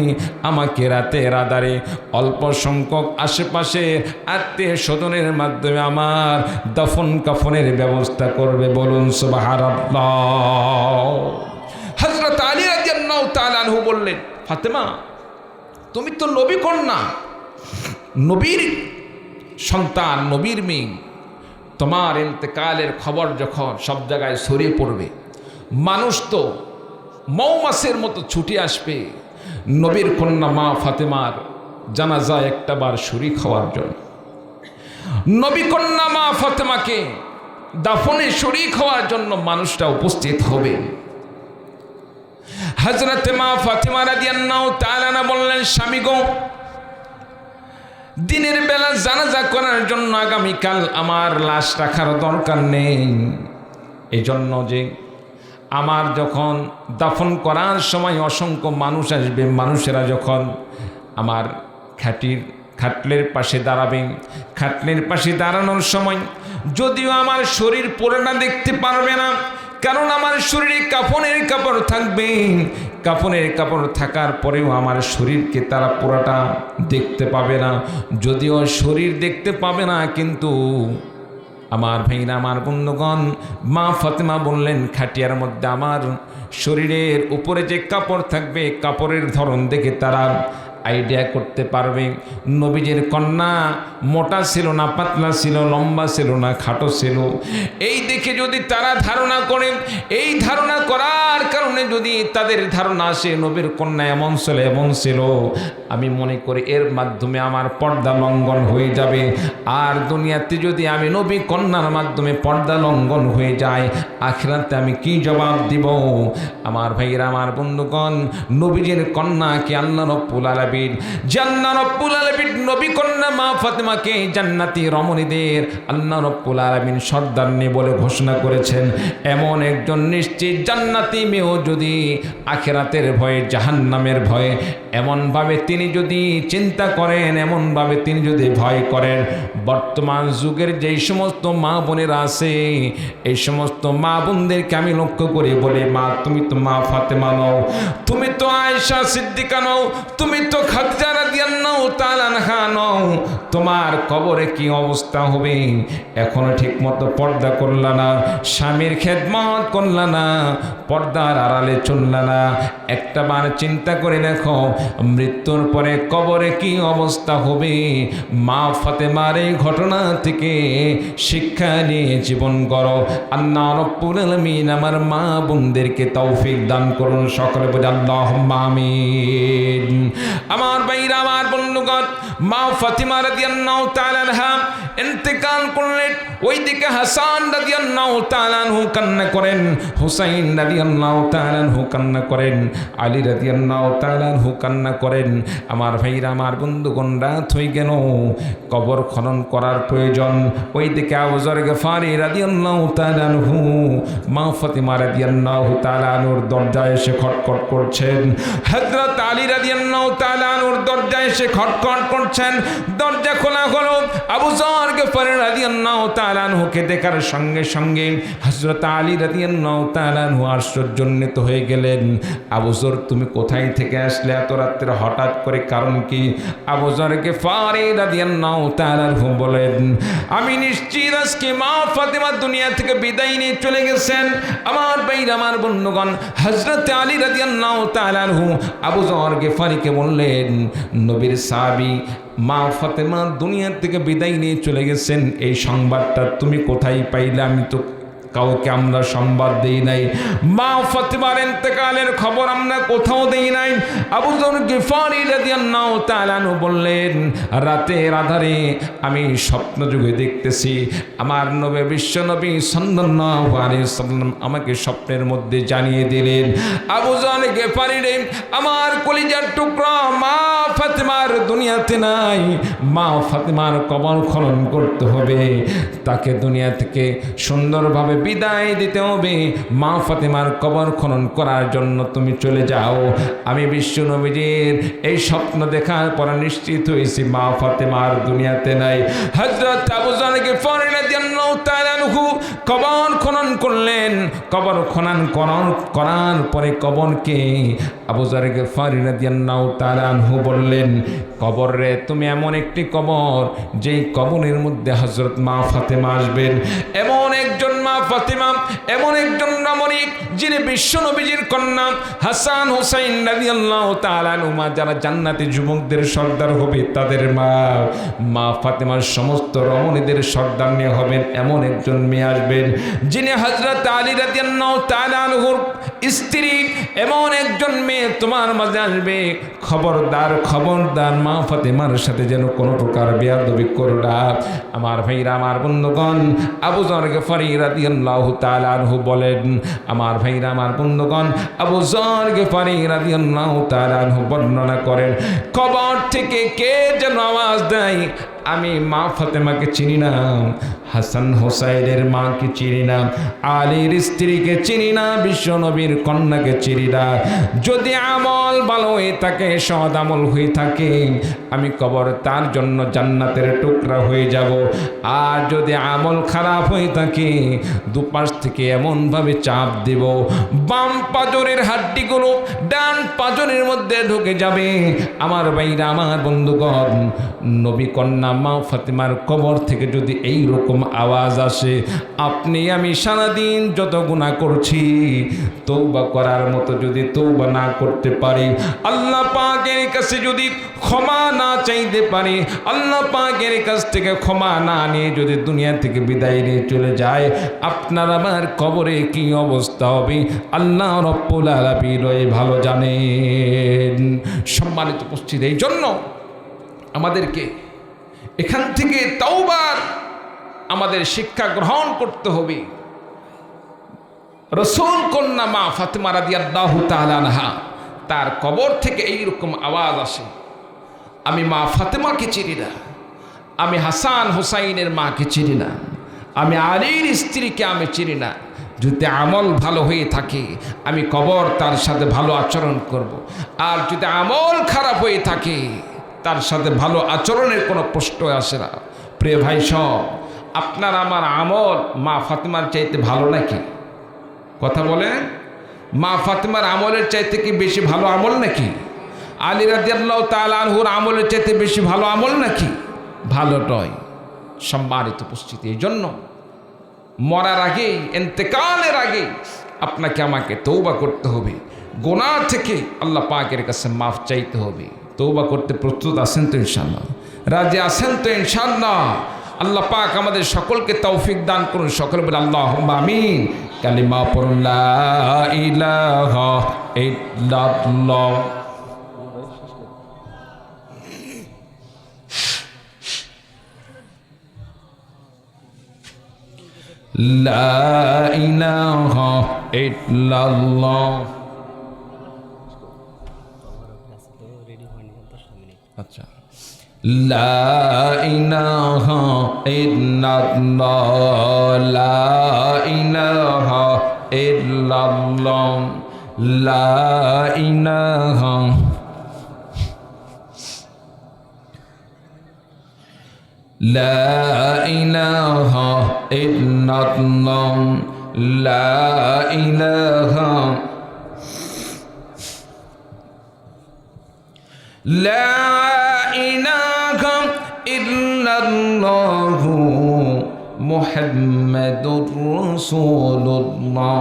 আমাকে রাতের আধারে অল্প সংখ্যক আশেপাশে আত্মীয় স্বজনের মাধ্যমে আমার দাফন কাফনের ব্যবস্থা করবে। বলুন সুবহানাল্লাহ। হযরত আলী রাদিয়াল্লাহু তাআলা আনহু বললেন, ফাতেমা, তুমি তো নবী কন্যা, নবীর সন্তান, নবীর মেয়ে, তোমার ইন্তেকালের খবর যখন সব জায়গায় ছড়িয়ে পড়বে, মানুষ তো মৌমাছির মতো ছুটে আসবে নবীর কন্যা মা ফাতেমার জানাজায় একটাবার শরীক হওয়ার জন্য। নবী কন্যা মা ফাতেমাকে দাফনে শরীক হওয়ার জন্য মানুষটা উপস্থিত হবে। হযরত মা ফাতিমা রাদিয়াল্লাহু তাআলা আনহা বললেন, স্বামী গো, দিনের বেলা জানাজা করার জন্য আগামীকাল আমার লাশ রাখার দরকার নেই। এই জন্য যে আমার যখন দাফন করার সময় অসংখ্য মানুষ আসবে, মানুষেরা যখন আমার খাটলের পাশে দাঁড়াবে, খাটলের পাশে দাঁড়ানোর সময় যদিও আমার শরীর পুরোটা দেখতে পারবে না, কারণ আমার শরীরে কাফনের কাপড় থাকবে। কাফনের কাপড় থাকার পরেও আমার শরীরকে তারা পুরোটা দেখতে পাবে না। যদিও শরীর দেখতে পাবে না, কিন্তু আমার ভাইরা, আমার বন্ধুগণ, মা ফাতেমা বললেন, খাটিয়ার মধ্যে আমার শরীরের উপরে যে কাপড় থাকবে, কাপড়ের ধরন দেখে তারা আইডিয়া করতে পারবে নবীজির কন্যা মোটা ছিল না পাতলা ছিল, লম্বা ছিল না খাটো ছিল। এই দেখে যদি তারা ধারণা করে, এই ধারণা করার কারণে যদি তাদের ধারণা আসে নবীর কন্যা এমন ছিল এমন ছিল, আমি মনে করি এর মাধ্যমে আমার পর্দা লঙ্ঘন হয়ে যাবে। আর দুনিয়াতে যদি আমি নবী কন্যার মাধ্যমে পর্দা লঙ্ঘন হয়ে যায়, আখিরাতে আমি কি জবাব দিব? আমার ভাইরা, আমার বন্ধুগণ, নবীজির কন্যাকে আল্লাহ রাব্বুল আলামিন, আল্লাহ রাব্বুল আলামিন নবী কন্যা মা ফাতেমাকে জান্নাতি রমণীদের আল্লাহ রাব্বুল আলামিন সর্দারনি বলে ঘোষণা করেছেন। এমন একজন নিশ্চিত জান্নাতি মেয়েও যদি আখিরাতের ভয়ে, জাহান্নামের ভয়ে এমনভাবে তিনি যদি চিন্তা করেন, এমনভাবে তিনি যদি ভয় করেন, বর্তমান যুগের যেই সমস্ত মা বোনেরা আছে, এই সমস্ত মা বোনদেরকে আমি লক্ষ্য করে বলি, মা তুমি তো মা ফাতেমা নও, তুমি তো আয়েশা সিদ্দিকা নও, তুমি তো খাদিজা রাদিয়াল্লাহু তাআলা আনহা নও, তোমার কবরে কি অবস্থা হবে? এখনো ঠিক মতো পর্দা করলা না, স্বামীর খেদমত করলা না, পর্দার আড়ালে চললা না। একটা বার চিন্তা করে দেখো, মৃত্যুর পরে কবরে কি অবস্থা হবে? মা ফাতেমার এই ঘটনা থেকে শিক্ষা নিয়ে জীবন গড়ো। আল্লাহ রাব্বুল আলামিন আমার মা বোনদেরকে তৌফিক দান করুন। সকলে বলে আল্লাহুম্মা আমিন। আমার ভাইরা, আমার বন্ধুগণ, মা ফাতিমা রাদিয়াল্লাহু তাআলা আনহা ইন্তেকাল করলেন। ওইদিকে হাসান রাদিয়াল্লাহু তাআলা আনহু কান্না করেন, হুসাইন রাদিয়াল্লাহু তাআলা আনহু কান্না করেন, আলী রাদিয়াল্লাহু তাআলা আনহু কান্না করেন। আমার ভাইরা, আমার বন্ধুগণ, রাত হয়ে গেল, কবর খনন করার প্রয়োজন। ওইদিকে আবু যর গফারি রাদিয়াল্লাহু তাআলা আনহু মা ফাতিমা রাদিয়াল্লাহু তাআলা আনহুর দরজায় এসে খটখট করছেন। হযরত আলী রাদিয়াল্লাহু তাআলা আনহুর দরজায় এসে খটখট করছেন। দরজা খোলা হলো। আবু যর গফারি রাদিয়াল্লাহু তাআলা আনহুকে দেখার সঙ্গে সঙ্গে হযরত আলী রাদিয়াল্লাহু তাআলা আনহু আশ্চর্যান্বিত হয়ে গেলেন। আবু যর, তুমি কোথায় থেকে আসলে এত রাত্রে হঠাৎ করে, কারণ কি? আবু যর গফারি রাদিয়াল্লাহু তাআলা আনহু বলেন, আমি নিশ্চিত আজকে মা ফাতেমা দুনিয়া থেকে বিদায় নিয়ে চলে গেছেন। আমার ভাইরা, আমার বন্ধুগণ, হযরত আলী রাদিয়াল্লাহু তাআলা আনহু আবু যর গফারিকে বললেন, নবীর সাহাবী মা ফাতেমা দুনিয়া থেকে বিদায় নিয়ে চলে গেছেন, এই সংবাদটা তুমি কোথায় পাইলে? আমি তো কাউকে আমরা সংবাদ দেই নাই। মা ফাতেমার ইন্তেকালের খবর আমরা কোথাও দেই নাই। আবু যর গফারি রাদিয়াল্লাহু তাআলা আনহু বললেন, রাতের আধারে আমি স্বপ্ন যুগে দেখতেছি আমার নবী, বিশ্ব নবী সাল্লাল্লাহু আলাইহি সাল্লাম আমাকে স্বপ্নের মধ্যে জানিয়ে দিলেন, আবু যর গফারি রে, আমার কলিজার টুকরা মা ফাতেমার দুনিয়াতে নাই। মা ফাতেমার কবর খনন করতে হবে, তাকে দুনিয়া থেকে সুন্দরভাবে বিদায় দিতে হবে। মা ফাতেমার কবর খনন করার জন্য তুমি চলে যাও। আমি বিশ্ব নবীজির এই স্বপ্ন দেখার পর নিশ্চিত হয়েছি মা ফাতেমার দুনিয়াতে নাই। হযরত আবু যর গফারি রাদিয়াল্লাহু তাআলা আনহু কবর খনন করলেন। কবর খনন করার পরে কবরকে আবু যর গফারি রাদিয়াল্লাহু তাআলা আনহু বললেন, কবর রে, তুমি এমন একটি কবর যেই কবরের মধ্যে হযরত মা ফাতেমা আসবেন। এমন একজন মা ফাতেমা, এমন একজন রমণী যিনি বিশ্ব নবীজির কন্যা হাসান হুসাইন রাদিয়াল্লাহু তাআলা আনহুমা, যারা জান্নাতি যুবকদের সর্দার হবে, তাদের মা ফাতেমার সমস্ত রমণীদের সর্দারনি হবেন। এমন একজন মেয়ে আসবেন যিনি হযরত আলী রাদিয়াল্লাহু তাআলা আনহুর স্ত্রী। এমন একজন মেয়ে তোমার মাঝে আসবে। খবরদার, খবরদার, মা ফাতেমার সাথে যেন কোনো প্রকার বেয়াদবি করো না। আমার ভাইরা, আমার বন্ধুগণ, আবু যর গফারি রাদিয়াল্লাহু তাআলা আনহু বলেন, আমার ভাইরা, আমার বন্ধুগণ, আবু যর গফারি রাদিয়াল্লাহু তাআলা আনহু বর্ণনা করেন, কবর থেকে কে যেন আওয়াজ দেয়, আমি মা ফাতেমাকে চিনি না, হাসান হোসাইনের মাকে চিনি না, আলীর স্ত্রীকে চিনি না, বিশ্ব নবীর কন্যাকে চিনি না। যদি আমল ভালো হয়ে থাকে, সৎ আমল হয়ে থাকে, আমি কবর তার জন্য জান্নাতের টুকরা হয়ে যাব। আর যদি আমল খারাপ হয়ে থাকে, দুপাশ থেকে এমনভাবে চাপ দেব বাম পাজরের হাড্ডিগুলো ডান পাজরের মধ্যে ঢুকে যাবে। আমার ভাইরা, আমার বন্ধুগণ, নবী কন্যা মা ফাতেমার কবর থেকে যদি এই রকম আওয়াজ আসে, আপনি আমি সারাদিন যত গুনাহ করছি তওবা করার মতো যদি তওবা না করতে পারি, আল্লাহ পাকের কাছে যদি ক্ষমা না চাইতে পারি, আল্লাহ পাকের কাছ থেকে ক্ষমা না নিয়ে যদি দুনিয়া থেকে বিদায় নিয়ে চলে যায়, আপনার আমার কবরে কি অবস্থা হবে আল্লাহ রব্বুল আলামিন ভালো জানেন। সম্মানিত উপস্থিতি, এই জন্য আমাদেরকে এখান থেকে তওবার আমাদের শিক্ষা গ্রহণ করতে হবে। রাসূল কন্যা মা ফাতেমা রাদিয়াল্লাহু তাআলা আনহা, তার কবর থেকে এইরকম আওয়াজ আসে। আমি মা ফাতেমাকে চিনি না, আমি হাসান হুসাইনের মাকে চিনি না, আমি আলীর স্ত্রীকে আমি চিনি না। যদি আমল ভালো হয়ে থাকে আমি কবর তার সাথে ভালো আচরণ করব। আর যদি আমল খারাপ হয়ে থাকে তার সাথে ভালো আচরণের কোনো প্রশ্ন আসে না। প্রিয় ভাই সব, আপনার আমার আমল মা ফাতেমার চাইতে ভালো নাকি? কথা বলেন, মা ফাতেমার আমলের চাইতে কি বেশি ভালো আমল নাকি? আলী রাদিয়াল্লাহু তাআলা আনহুর আমলের চাইতে বেশি ভালো আমল নাকি? ভালো নয়। সম্মানিত উপস্থিতি, এই জন্য মরার আগেই, ইন্তেকালের আগেই আপনাকে আমাকে তওবা করতে হবে, গুনাহ থেকে আল্লাহ পাকের কাছে মাফ চাইতে হবে। তওবা করতে প্রস্তুত আছেন তো ইনশাআল্লাহ? রাজি আছেন তো ইনশাআল্লাহ? আল্লাহ পাক আমাদের সকলকে তৌফিক দান করুন। সকলে বলে আল্লাহুম্মা আমিন। কালিমা পড়ুন, লা ইলাহা ইল্লাল্লাহ। লা ইলাহা ইল্লাল্লাহ। আচ্ছা, লা ইলাহা ইল্লাল্লাহ, লা ইলাহা ইল্লাল্লাহ, লা ইলাহা লা ইলাহা ইল্লাল্লাহ, লা ইলাহা লা ইলাহা ইল্লাল্লাহু মুহাম্মাদুর রাসূলুল্লাহ।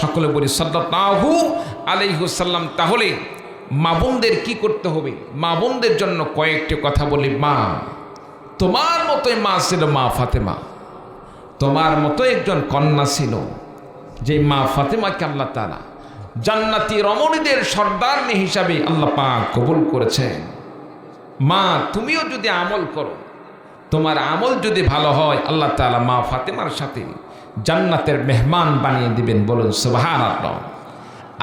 সকলে বলি সাল্লাল্লাহু আলাইহি ওয়াসাল্লাম। তাহলে মা বোনদের কি করতে হবে? মা বোনদের জন্য কয়েকটি কথা বলি। মা, তোমার মতোই মা ছিল মা ফাতেমা, তোমার মতো একজন কন্যা ছিল, যে মা ফাতেমাকে আল্লাহ তাআলা জান্নাতি রমণীদের সর্দারনী হিসাবে আল্লাহ পাক কবুল করেছেন। মা, তুমিও যদি আমল করো, তোমার আমল যদি ভালো হয়, আল্লাহ তাআলা মা ফাতেমার সাথে জান্নাতের মেহমান বানিয়ে দিবেন। বলুন সুবহানাল্লাহ।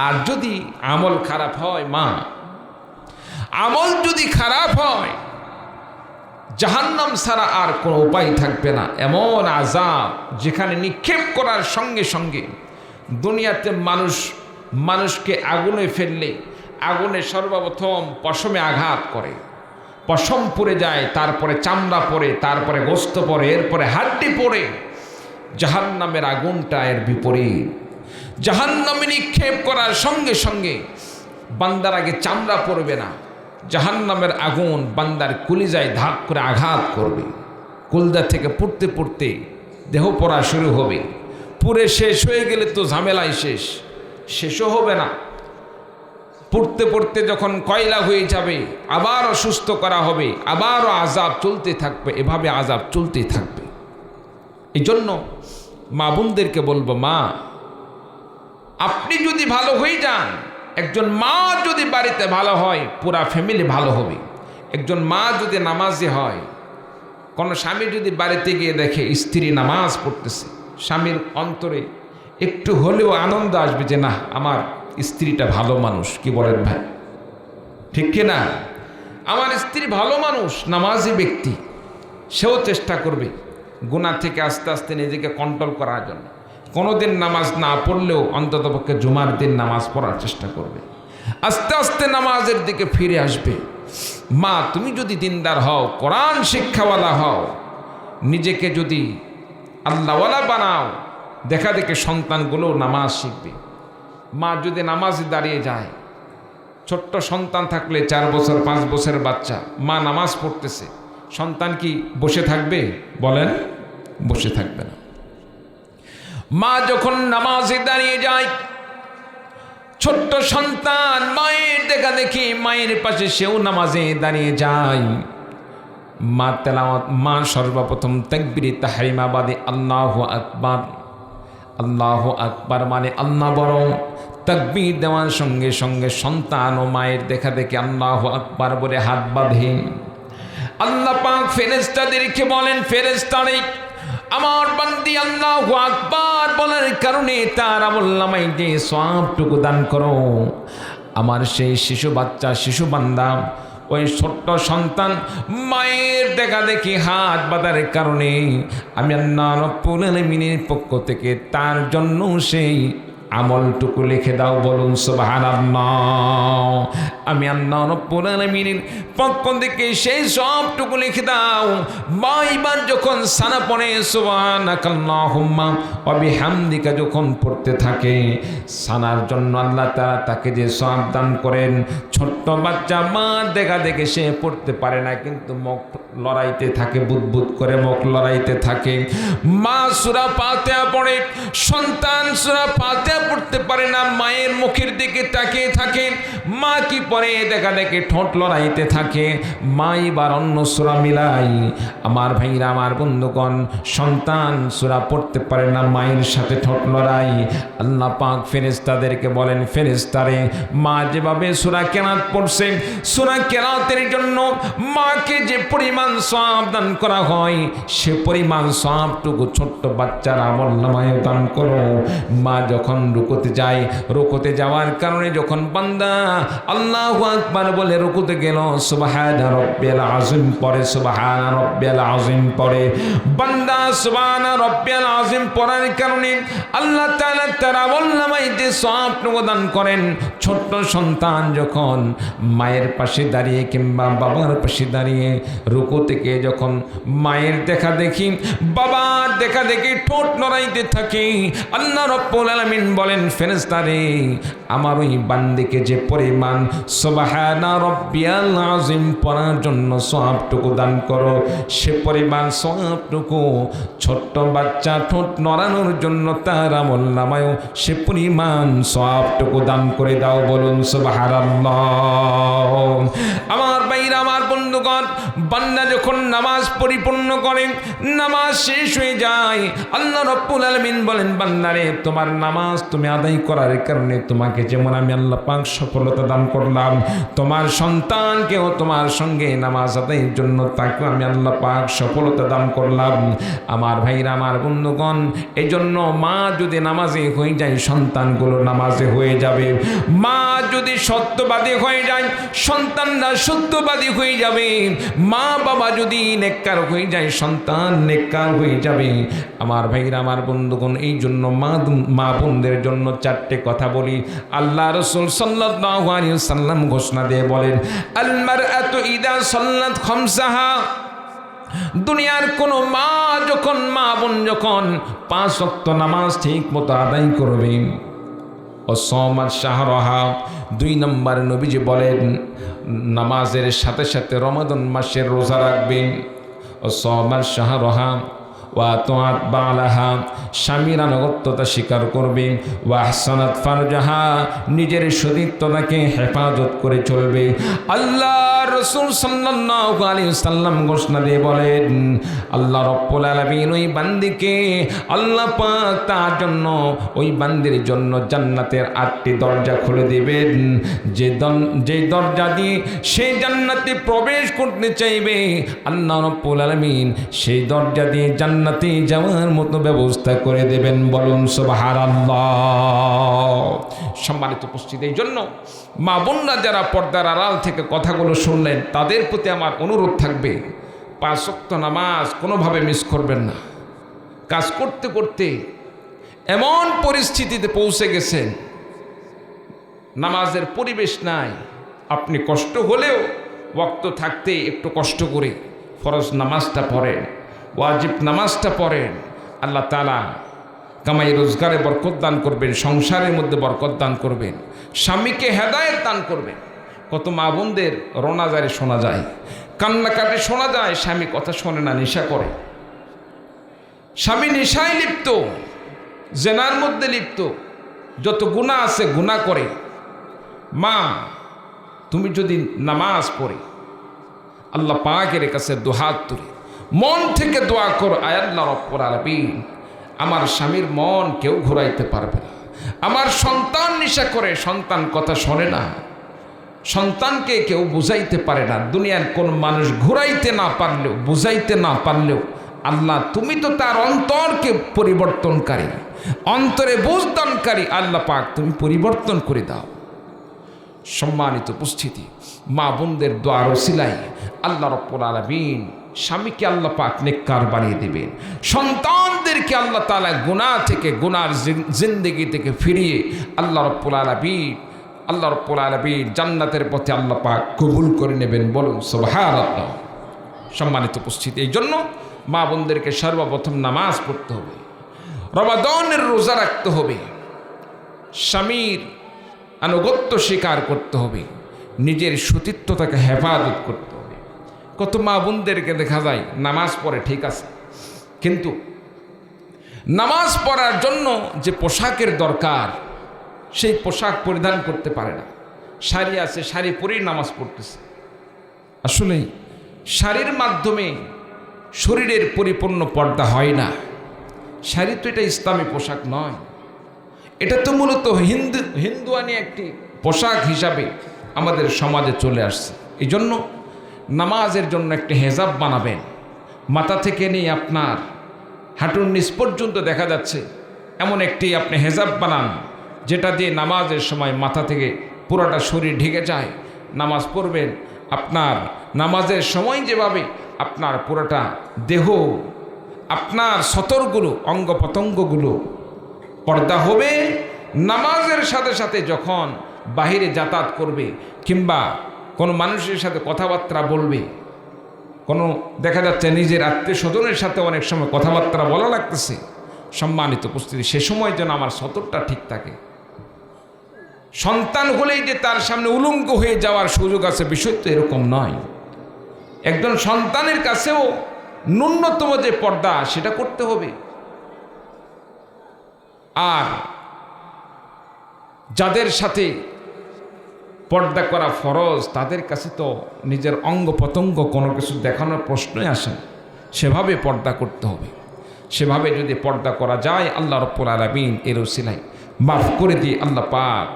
আর যদি আমল খারাপ হয়, মা, আমল যদি খারাপ হয়, জাহান্নাম ছাড়া আর কোনো উপায় থাকবে না। এমন আযাব যেখানে নিক্ষেপ করার সঙ্গে সঙ্গে দুনিয়াতে মানুষকে আগুনে ফেললে আগুনে সর্বপ্রথম পশমে আঘাত করে, পশম পড়ে যায়, তারপরে চামড়া পড়ে, তারপরে গোস্ত পড়ে, এরপরে হাড্ডি পড়ে। জাহান্নামের আগুনটা এর বিপরীত। জাহান্নামে নিক্ষেপ করার সঙ্গে সঙ্গে বান্দার আগে চামড়া পড়বে না, জাহান্নামের আগুন বান্দার কলিজায় ধাক করে আঘাত করবে। কলজা থেকে পুড়তে পুড়তে দেহ পড়া শুরু হবে। পুড়ে শেষ হয়ে গেলে তো ঝামেলাই শেষও হবে না। পড়তে পড়তে যখন কয়লা হয়ে যাবে, আবারও সুস্থ করা হবে, আবারও আযাব চলতে থাকবে, এভাবে আযাব চলতেই থাকবে। এই জন্য মা বোনদেরকে বলবো, মা, আপনি যদি ভালো হয়ে যান, একজন মা যদি বাড়িতে ভালো হয়, পুরা ফ্যামিলি ভালো হবে। একজন মা যদি নামাজি হয়, কোনো স্বামী যদি বাড়িতে গিয়ে দেখে স্ত্রী নামাজ পড়তেছে, স্বামীর অন্তরে একটু হলেও আনন্দ আসবে যে না, আমার স্ত্রীটা ভালো মানুষ। কি বলেন ভাই, ঠিক কিনা? আমার স্ত্রী ভালো মানুষ, নামাজি ব্যক্তি। সেও চেষ্টা করবে গুনাহ থেকে আস্তে আস্তে নিজেকে কন্ট্রোল করার জন্য। কোনোদিন নামাজ না পড়লেও অন্ততপক্ষে জুমার দিন নামাজ পড়ার চেষ্টা করবে, আস্তে আস্তে নামাজের দিকে ফিরে আসবে। মা, তুমি যদি দিনদার হও, কোরআন শিক্ষাওয়ালা হও, নিজেকে যদি আল্লাহওয়ালা বানাও, দেখা দেখে সন্তানগুলো নামাজ শিখবে। মা যদি নামাজে দাঁড়িয়ে যায়, ছোট্ট সন্তান থাকলে 4 বছর 5 বছরের বাচ্চা, মা নামাজ পড়তেছে, সন্তান কি বসে থাকবে? বলেন, বসে থাকবে না। মা যখন নামাজে দাঁড়িয়ে যায়, ছোট্ট সন্তান মায়ের দেখা দেখি মায়ের পাশে সেও নামাজে দাঁড়িয়ে যায়। মা তেলাওয়াত, মা সর্বপ্রথম তাকবীরে তাহরিমা বাদে আল্লাহু আকবার। আল্লাহু আকবার মানে আল্লাহ বড়। তাকবীর দেওয়ার সঙ্গে সঙ্গে সন্তান ও মায়ের দেখা দেখি আল্লাহু আকবার বলে হাত বাঁধে। আল্লাহ পাক ফেরেশতাদেরকে বলেন, ফেরেশতারে আমার বান্দি আল্লাহু আকবার বলার কারণে তার আমলনামায় যে সওয়াবটুকু দান করো। আমার সেই শিশু বাচ্চা, শিশু বান্দা, ওই ছোট্ট সন্তান মায়ের দেখা দেখি হাত বাঁধার কারণে আমি আল্লাহ রাব্বুল আলামিনের পক্ষ থেকে তার জন্য সেই আমলটুকু লিখে দাও। বলুন সুবহানাল্লাহ। আমি আল্লাহ রাব্বুল আলামিনের পক্ষ থেকে সেই সবটুকু লিখে দাও। বাইবার যখন সানা পড়ে সুবহানাকাল্লাহুম্মা ওয়া বিহামদিকা যখন পড়তে থাকে, সানার জন্য আল্লাহ তাআলা তাকে যে সওয়াব দান করেন। ছোট্ট বাচ্চা মা দেখা দেখে সে পড়তে পারে না, কিন্তু মুখ লড়াইতে থাকে, বুদবুদ করে মুখ লড়াইতে থাকে। মা সূরা ফাতিহা পড়ে, সন্তান সূরা ফাতিহা পড়তে পারে না, মায়ের মুখের দিকে তাকিয়ে থাকে। মা কি পরে দেখা দেখে ঠোঁট লড়াইতে থাকে। মা এবার অন্য সূরা মিলাই। আমার ভাইরা, আমার বন্ধুগণ, সন্তান সূরা পড়তে পারে না, মায়ের সাথে ঠোঁট লড়াই। আল্লাহ পাক ফেরেশতাদেরকে বলেন, ফেরেশতারে মা যেভাবে সূরা কেরাত পড়ছে, সূরা কেরাতের জন্য মাকে যে পরিমাণ সওয়াব দান করা হয়, সে পরিমাণ সওয়াবটুকু ছোট্ট বাচ্চার আমলনামায় দান করো। মা যখন রুকুতে যায়, রুকুতে যাওয়ার কারণে যখন বান্দা আল্লাহু আকবার বলে রুকুতে গেল, সুবহানা রাব্বিয়াল আযীম পড়ে, সুবহানা রাব্বিয়াল আযীম পড়ে। বান্দা সুবহানা রাব্বিয়াল আযীম পড়ার কারণে আল্লাহ তাআলা তার আমলনামায় যে সওয়াবটুকু দান করেন। ছোট্ট সন্তান যখন মায়ের পাশে দাঁড়িয়ে কিংবা বাবার পাশে দাঁড়িয়ে রুকু থেকে যখন মায়ের দেখা দেখি, বাবার দেখা দেখি ঠোঁট নড়াইতে থাকে, আল্লাহ রাব্বুল আলামিন বলেন, ফেরেশতারে আমার ওই বান্দিকে যে পরিমাণ সুবহানা রাব্বিয়াল আযীম পড়ার জন্য সওয়াবটুকু দান করো, সে পরিমাণ সওয়াবটুকু ছোট্ট বাচ্চা ঠোঁট নড়ানোর জন্য তার আমলনামায় সে পরিমাণ সওয়াবটুকু দান করে দাও। বলুন সুবহানাল্লাহ। আমার ভাইরা, আমার বন্ধুগণ, বান্দা যখন নামাজ পরিপূর্ণ করে, নামাজ শেষ হয়ে যায়, আল্লাহ রাব্বুল আলামিন বলেন, বান্দারে তোমার নামাজ তুমি আদায় করার কারণে তোমাকে যেমন আমি আল্লাহ পাক সফলতা দান করলাম, তোমার সন্তানকেও তোমার সঙ্গে নামাজ আদায়ের জন্য তাকেও আমি আল্লাহ পাক সফলতা দান করলাম। আমার ভাইরা, আমার বন্ধুগণ, এই জন্য মা যদি নামাজে হয়ে যায়, সন্তানগুলো নামাজে হয়ে যাবে। মা যদি সত্যবাদী হয়ে যায়, সন্তানরা সত্যবাদী হয়ে যাবে। মা বাবা যদি নেককার হয়ে যায়, সন্তান নেককার হয়ে যাবে। আমার ভাইরা, আমার বন্ধুগণ, এই জন্য মা বোনদের জন্য 4টে কথা বলি। আল্লাহ রাসূল সাল্লাল্লাহু আলাইহি ওয়াসাল্লাম ঘোষণা দিয়ে বলেন, আল মারআতু ইদা সাল্লাত খামসাহা। দুনিয়ার কোন মা যখন, মা বোন যখন 5 ওয়াক্ত নামাজ ঠিক মতো আদায় করবে, ও সামাত শাহরাহা, 2 নম্বর নবীজি বলেন নামাজের সাথে সাথে রমাদান মাসের রোজা রাখবে। ও সামাত শাহরাহা ওয়া আতাআত বালাহা, স্বামীর আনুগত্যতা স্বীকার করবে। ওয়া আহসানাত ফারজাহা, নিজের সতীত্বতাকে হেফাজত করে চলবে। আল্লাহ রাসূল সাল্লাল্লাহু আলাইহি ওয়াসাল্লাম ঘোষণা দিয়ে বলেন, আল্লাহ রাব্বুল আলামিন ওই বান্দিকে, আল্লাহ পাক তার জন্য, ওই বান্দির জন্য জান্নাতের 8টি দরজা খুলে দিবেন। যে দরজা দিয়ে সেই জান্নাতে প্রবেশ করতে চাইবে, আল্লাহ রাব্বুল আলামিন সেই দরজা দিয়ে জান্নাতে যাওয়ার মতো ব্যবস্থা করে দেবেন। বলুন সুবহানাল্লাহ। সম্মানিত উপস্থিতি, এই জন্য মা বোনরা যারা পর্দার আড়াল থেকে কথাগুলো শুনলেন, তাদের প্রতি আমার অনুরোধ থাকবে, 5 ওয়াক্ত নামাজ কোনোভাবে মিস করবেন না। কাজ করতে করতে এমন পরিস্থিতিতে পৌঁছে গেছেন, নামাজের পরিবেশ নাই, আপনি কষ্ট হলেও ওয়াক্ত থাকতে একটু কষ্ট করে ফরজ নামাজটা পড়েন, ওয়াজিব নামাজটা পড়েন। আল্লাহ তাআলা কামাই রোজগারে বরকত দান করবেন, সংসারের মধ্যে বরকত দান করবেন, স্বামীকে হেদায়েত দান করবেন। কত মা বোনদের রোনাজারে শোনা যায়, কান্নাকাটি শোনা যায়, স্বামী কথা শোনে না, নেশা করে, স্বামী নেশায় লিপ্ত, জেনার মধ্যে লিপ্ত, যত গুনাহ আছে গুনাহ করে। মা তুমি যদি নামাজ পড়ে আল্লাহ পাকের কাছে দুহাত তুলে মন থেকে দোয়া করো, আয় আল্লাহ রব্বুল আলামিন, আমার স্বামীর মন কেউ ঘুরাইতে পারবে না। আমার সন্তান নেশা করে, সন্তান কথা শোনে না, সন্তানকে কেউ বুঝাইতে পারে না, দুনিয়ার কোন মানুষ ঘুরাইতে না পারলেও, বুঝাইতে না পারলেও, আল্লাহ তুমি তো তার অন্তরকে পরিবর্তনকারী, অন্তরে বুঝদানকারী। আল্লাহ পাক তুমি পরিবর্তন করে দাও। সম্মানিত উপস্থিতি, মা বোনদের দোয়ার ওসিলায় আল্লাহ রব্বুল আলামিন স্বামীকে আল্লাহ পাক নেককার বানিয়ে দিবেন, সন্তানদেরকে আল্লাহ তাআলা গুনাহ থেকে, গুনার জিন্দেগি থেকে ফিরিয়ে আল্লাহ রব্বুল আলামিন জান্নাতের পথে আল্লাহ পাক কবুল করে নেবেন। বলুন সুবহানাল্লাহ। সম্মানিত উপস্থিতি, এই জন্য মা বোনদেরকে সর্বপ্রথম নামাজ পড়তে হবে, রমাদানের রোজা রাখতে হবে, স্বামীর আনুগত্য স্বীকার করতে হবে, নিজের সতীত্বতাকে হেফাজত করতে হবে। কত মা বোনদেরকে দেখা যায় নামাজ পড়ে, ঠিক আছে, কিন্তু নামাজ পড়ার জন্য যে পোশাকের দরকার সেই পোশাক পরিধান করতে পারে না। শাড়ি আছে, শাড়ি পরেই নামাজ পড়তেছে। আসলে শাড়ির মাধ্যমে শরীরের পরিপূর্ণ পর্দা হয় না। শাড়ি তো এটা ইসলামী পোশাক নয়, এটা তো মূলত হিন্দুয়ানি একটি পোশাক হিসাবে আমাদের সমাজে চলে আসছে। এই জন্য নামাজের জন্য একটি হেজাব বানাবেন, মাথা থেকে নিয়ে আপনার হাঁটুর নিচ পর্যন্ত দেখা যাচ্ছে এমন একটি আপনি হেজাব বানান, যেটা দিয়ে নামাজের সময় মাথা থেকে পুরোটা শরীর ঢেকে যায়। নামাজ পড়বেন, আপনার নামাজের সময় যেভাবে আপনার পুরোটা দেহ, আপনার সতরগুলো, অঙ্গ প্রত্যঙ্গগুলো পর্দা হবে। নামাজের সাথে সাথে যখন বাহিরে যাতায়াত করবে কিংবা কোনো মানুষের সাথে কথাবার্তা বলবে, কোনো দেখা যাচ্ছে নিজের আত্মীয় স্বজনের সাথে অনেক সময় কথাবার্তা বলা লাগতেছে, সম্মানিত উপস্থিতি, সে সময় যেন আমার সতরটা ঠিক থাকে। সন্তান হলেই যে তার সামনে উলঙ্গ হয়ে যাওয়ার সুযোগ আছে, বিষয় তো এরকম নয়। একজন সন্তানের কাছেও ন্যূনতম যে পর্দা সেটা করতে হবে। আর যাদের সাথে পর্দা করা ফরজ, তাদের কাছে তো নিজের অঙ্গ প্রত্যঙ্গ কোনো কিছু দেখানোর প্রশ্নই আসে না। সেভাবে পর্দা করতে হবে। সেভাবে যদি পর্দা করা যায়, আল্লাহ রাব্বুল আলামিন এর উসিলায় মাফ করে দিয়ে আল্লাহ পাক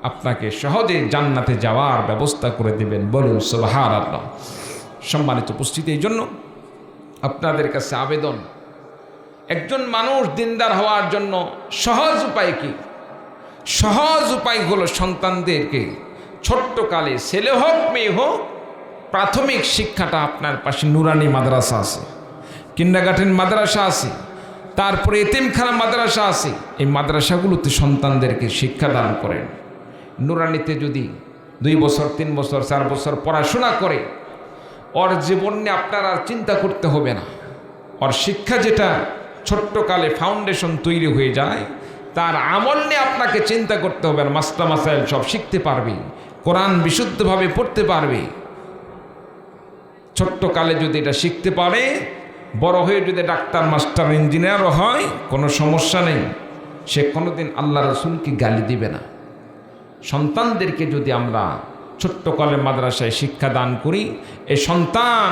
আপনাকে সহজে জান্নাতে যাওয়ার ব্যবস্থা করে দেবেন। বলুন সুবহানাল্লাহ। সম্মানিত উপস্থিতি, এই জন্য আপনাদের কাছে আবেদন, একজন মানুষ দিনদার হওয়ার জন্য সহজ উপায় কি? সহজ উপায় হলো সন্তানদেরকে ছোট্টকালে, ছেলে হোক মেয়ে হোক, প্রাথমিক শিক্ষাটা আপনার পাশে নুরানি মাদ্রাসা আছে, কিন্ডারগার্টেন মাদ্রাসা আছে, তারপরে এতিমখানা মাদ্রাসা আছে। এই মাদ্রাসাগুলোতে সন্তানদেরকে শিক্ষা দান করেন। নুরানিতে যদি 2 বছর 3 বছর 4 বছর পড়াশোনা করে, ওর জীবন নিয়ে আপনার আর চিন্তা করতে হবে না। ওর শিক্ষা যেটা ছোট্টকালে ফাউন্ডেশন তৈরি হয়ে যায়, তার আমল নিয়ে আপনাকে চিন্তা করতে হবে না। মাসলা মাসাইল সব শিখতে পারবে, কোরআন বিশুদ্ধভাবে পড়তে পারবে। ছোট্টকালে যদি এটা শিখতে পারে, বড় হয়ে যদি ডাক্তার, মাস্টার, ইঞ্জিনিয়ারও হয়, কোনো সমস্যা নেই। সে কোনোদিন আল্লাহ রাসূলকে গালি দিবে না। সন্তানদেরকে যদি আমরা ছোট্টকালে মাদ্রাসায় শিক্ষা দান করি, এই সন্তান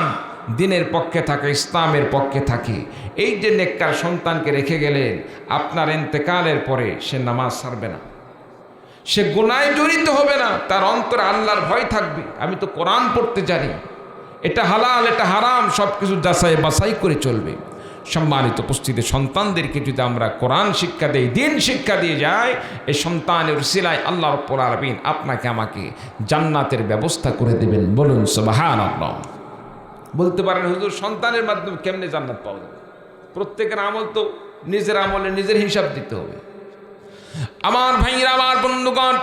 দিনের পক্ষে থাকে, ইসলামের পক্ষে থাকে। এই যে নেককার সন্তানকে রেখে গেলেন, আপনার ইন্তেকালের পরে সে নামাজ ছাড়বে না, সে গুনায় জড়িত হবে না, তার অন্তরে আল্লাহর ভয় থাকবে। আমি তো কোরআন পড়তে জানি, এটা হালাল এটা হারাম সব কিছু যাচাই বাছাই করে চলবে। সম্মানিত উপস্থিতি, সন্তানদেরকে যদি আমরা কোরআন শিক্ষা দেই, দিন শিক্ষা দিয়ে যাই, এই সন্তানের উসিলায় আল্লাহ রাব্বুল আলামিন আপনাকে আমাকে জান্নাতের ব্যবস্থা করে দেবেন। বলুন সুবহানাল্লাহ। বলতে পারেন, হুজুর সন্তানের মাধ্যমে কেমনে জান্নাত পাওয়া যাবে? প্রত্যেকের আমল তো নিজের আমলে নিজের হিসাব দিতে হবে। আমার ভাইরা, আমার বন্ধুগণ,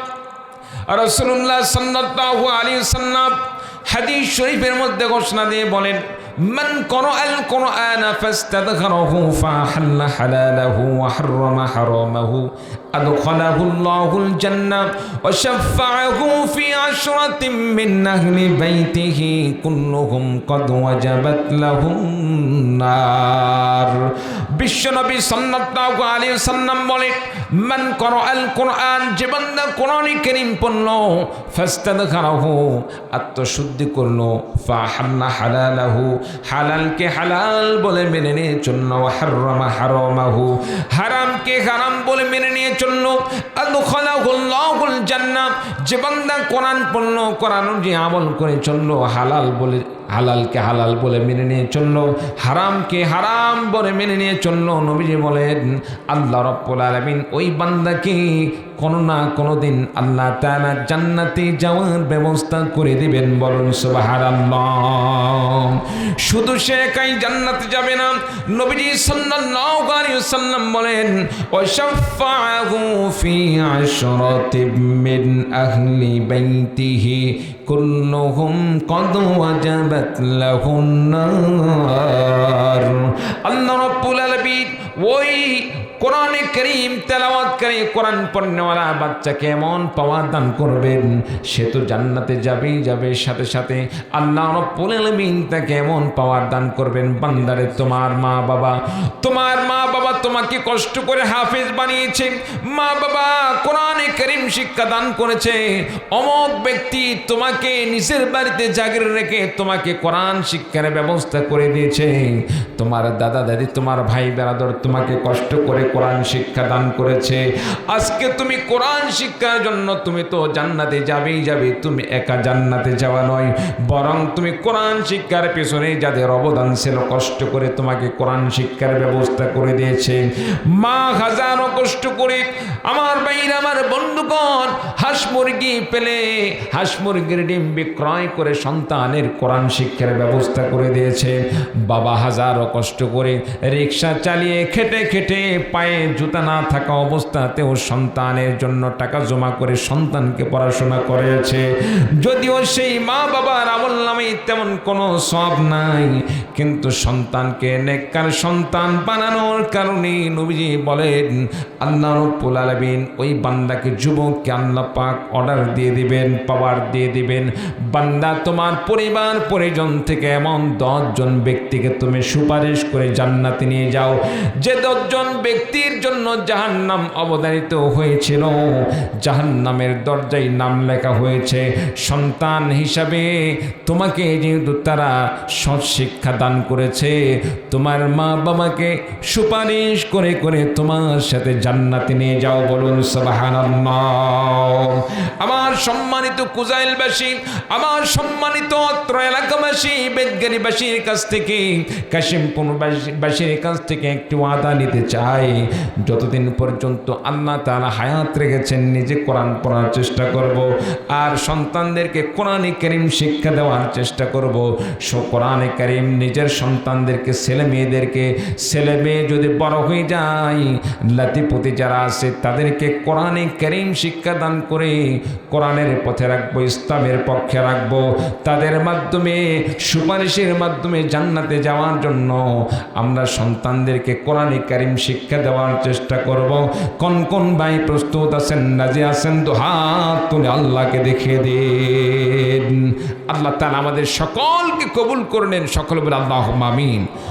রাসূলুল্লাহ সাল্লাল্লাহু আলাইহি ওয়াসাল্লাম হাদিস শরীফের মধ্যে ঘোষণা দিয়ে বলেন, মান ক্বারাআল কুরআনা ফাস্তাযকারাহু ফাহাল্লা হালালাহু ওয়া হাররামা হারামাহু أدخله الله الجنة وشفعه في عشرة من أهل بيته كلهم قد وجبت لهم النار বিশ্বনবী সাল্লাল্লাহু আলাইহি ওয়াসাল্লাম বলে মান ক্বারাআল কুরআন যে বান্দা কোরআন কারীম পড়ল ফাস্তাযকারাহু আত্মশুদ্ধি করলো ফাহাল্লা হালালাহু হালালকে হালাল বলে মেনে নিয়ে চললো হাররামা হারামাহু হারামকে হারাম বলে মেনে নিয়ে চললো আদখালাহুল্লাহুল জান্নাহ যে বান্দা কোরআন পড়লো কোরআন অনুযায়ী আমল করে চললো হালাল বলে হালালকে হালাল বলে মেনে নিয়ে চললো হারামকে হারাম বলে মেনে নিয়ে চললো নবীজি বলেন আল্লাহ রাব্বুল আলামিন ওই বান্দাকে কোনো না কোনো দিন আল্লাহ তাআলা জান্নাতে যাওয়ার ব্যবস্থা করে দিবেন বলুন সুবহানাল্লাহ শুধু সে একাই জান্নাতে যাবে না নবীজি সাল্লাল্লাহু আলাইহি ওয়াসাল্লাম বলেন ওয়াশাফাআহু ফি আশরাতিন মিন আহলি বাইতিহি কুল্লুহুম কদ ওয়াজাবাত লাহুন নার আল্লাহ রাব্বুল আলামিন ওই কোরআনে কারীম তেলাওয়াতকারী কোরআন পড়নেওয়ালা বাচ্চাকে এমন পাওয়ার দান করবেন সে তো জান্নাতে যাবেই যাবে সাথে সাথে আল্লাহ রাব্বুল আলামিন তাকে এমন পাওয়ার দান করবেন বান্দারে তোমার মা বাবা তোমাকে কষ্ট করে হাফেজ বানিয়েছে মা বাবা কোরআনে কারীম শিক্ষা দান করেছে অমুক ব্যক্তি তোমাকে নিজের বাড়িতে জাগির রেখে তোমাকে কোরআন শিক্ষার ব্যবস্থা করে দিয়েছে তোমার দাদা দাদি তোমার ভাই বেরাদর তোমাকে কষ্ট করে কোরআন শিক্ষা দান করেছে আজকে তুমি কোরআন শিক্ষার জন্য তুমি তো জান্নাতে যাবেই যাবে তুমি একা জান্নাতে যাওয়া নয় বরং তুমি কোরআন শিক্ষার পেছনে যাদের অবদান ছিল কষ্ট করে তোমাকে কোরআন শিক্ষার ব্যবস্থা করে দিয়েছে মা হাজারো কষ্ট করে আমার ভাইরা আমার বন্ধুগণ হাঁস মুরগি পেলে হাঁস মুরগির ডিম বিক্রয় করে সন্তানের কোরআন শিক্ষার ব্যবস্থা করে দিয়েছে বাবা হাজারো কষ্ট করে রিক্সা চালিয়ে খেটে খেটে পায়ে জুতা না থাকা অবস্থাতেও সন্তানের জন্য টাকা জমা করে সন্তানকে পড়াশোনা করেছে যদিও সেই মা বাবার আমলনামে তেমন কোনো সওয়াব নাই কিন্তু সন্তানকে নেককার সন্তান বানানোর কারণে নবীজি বলেন আল্লাহ রাব্বুল আলামিন ওই বান্দাকে যুবককে আল্লাহ পাক অর্ডার দিয়ে দিবেন পাওয়ার দিয়ে দিবেন বান্দা তোমার পরিবার পরিজন থেকে এমন 10 জন ব্যক্তিকে তুমি সুপারিশ করে জান্নাতে নিয়ে যাও যে 10 জন ব্যক্তির জন্য জাহান্নাম অবধারিত হয়েছিল জাহান্নামের দরজায় নাম লেখা হয়েছে সন্তান হিসাবে তোমাকে যেহেতু তারা সৎ শিক্ষা দান করেছে তোমার মা বাবাকে সুপারিশ করে করে তোমার সাথে জান্নাতে নিয়ে যাও বলুন সুবহানাল্লাহ আমার সম্মানিত কুজাইলবাসী আমার সম্মানিত অত্র এলাকাবাসী বেদগাড়িবাসীর কাছ থেকে কাশিমপুরবাসীর কাছ থেকে একটু ওয়াদা নিতে চাই যতদিন পর্যন্ত আল্লাহ তাআলা হায়াত রেখেছেন নিজে কোরআন পড়ার চেষ্টা করব আর সন্তানদেরকে কোরআনে কারীম শিক্ষা দেওয়ার চেষ্টা করব কোরআনে কারীম নিজের সন্তানদেরকে ছেলে মেয়ে যদি বড় হয়ে যায় লাতিপুতি যারা আছে তাদেরকে কোরআনে কারীম শিক্ষা দান করে কোরআনের পথে রাখবো ইসলামের পক্ষে রাখবো তাদের মাধ্যমে সুপারিশের মাধ্যমে জান্নাতে যাওয়ার জন্য আমরা সন্তানদেরকে কোরআনে কারীম শিক্ষা দেওয়ার চেষ্টা করব কোন কোন ভাই প্রস্তুত আছেন রাজি আছেন তো হাত তুলে আল্লাহকে দেখিয়ে দিন আল্লাহ তাআলা আমাদের সকলকে কবুল করে নেন সকলে বলে আল্লাহুম্মা আমিন।